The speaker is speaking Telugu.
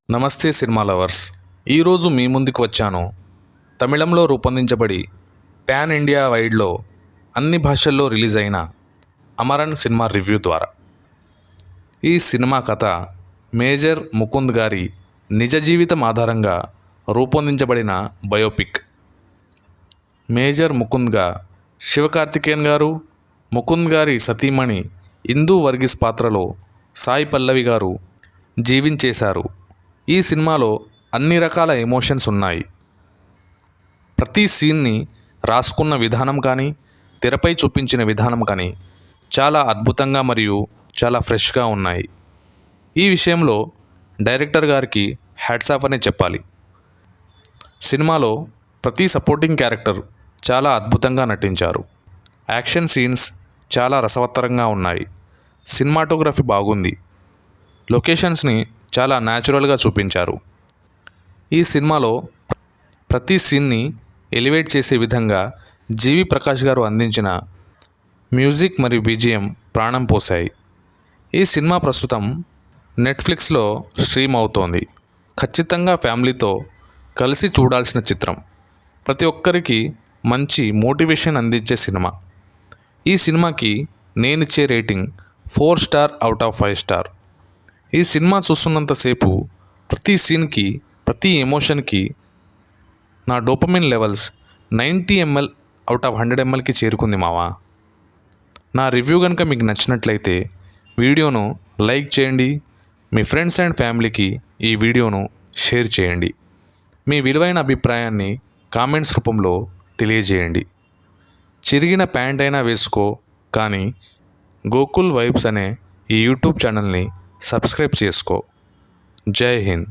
నమస్తే సినిమా లవర్స్. ఈరోజు మీ ముందుకు వచ్చాను తమిళంలో రూపొందించబడి పాన్ ఇండియా వైడ్లో అన్ని భాషల్లో రిలీజ్ అయిన అమరన్ సినిమా రివ్యూ ద్వారా. ఈ సినిమా కథ మేజర్ ముకుంద్ గారి నిజ జీవితం ఆధారంగా రూపొందించబడిన బయోపిక్. మేజర్ ముకుంద్గా శివకార్తికేయన్ గారు, ముకుంద్ గారి సతీమణి ఇందూ వర్గీస్ పాత్రలో సాయి పల్లవి గారు జీవించేశారు. ఈ సినిమాలో అన్ని రకాల ఎమోషన్స్ ఉన్నాయి. ప్రతి సీన్ని రాసుకున్న విధానం కానీ, తెరపై చూపించిన విధానం కానీ చాలా అద్భుతంగా మరియు చాలా ఫ్రెష్గా ఉన్నాయి. ఈ విషయంలో డైరెక్టర్ గారికి హ్యాట్స్ ఆఫ్ అనే చెప్పాలి. సినిమాలో ప్రతి సపోర్టింగ్ క్యారెక్టర్ చాలా అద్భుతంగా నటించారు. యాక్షన్ సీన్స్ చాలా రసవత్తరంగా ఉన్నాయి. సినిమాటోగ్రఫీ బాగుంది. లొకేషన్స్ని చాలా న్యాచురల్గా చూపించారు. ఈ సినిమాలో ప్రతి సీన్ని ఎలివేట్ చేసే విధంగా జీవి ప్రకాష్ గారు అందించిన మ్యూజిక్ మరియు బీజిఎం ప్రాణం పోశాయి. ఈ సినిమా ప్రస్తుతం నెట్ఫ్లిక్స్లో స్ట్రీమ్ అవుతోంది. ఖచ్చితంగా ఫ్యామిలీతో కలిసి చూడాల్సిన చిత్రం. ప్రతి ఒక్కరికి మంచి మోటివేషన్ అందించే సినిమా. ఈ సినిమాకి నేనిచ్చే rating 4 star out of 5 star. ఈ సినిమా చూస్తున్నంతసేపు ప్రతి సీన్కి, ప్రతి ఎమోషన్కి నా dopamine levels 90 ml out of 100 mlకి చేరుకుంది మావా. నా రివ్యూ కనుక మీకు నచ్చినట్లయితే వీడియోను లైక్ చేయండి. మీ ఫ్రెండ్స్ అండ్ ఫ్యామిలీకి ఈ వీడియోను షేర్ చేయండి. మీ విలువైన అభిప్రాయాన్ని కామెంట్స్ రూపంలో తెలియజేయండి. చిరిగిన ప్యాంట్ అయినా వేసుకో, కానీ గోకుల్ వైబ్స్ అనే ఈ యూట్యూబ్ ఛానల్ని సబ్స్క్రైబ్ చేసుకో. జై హింద్.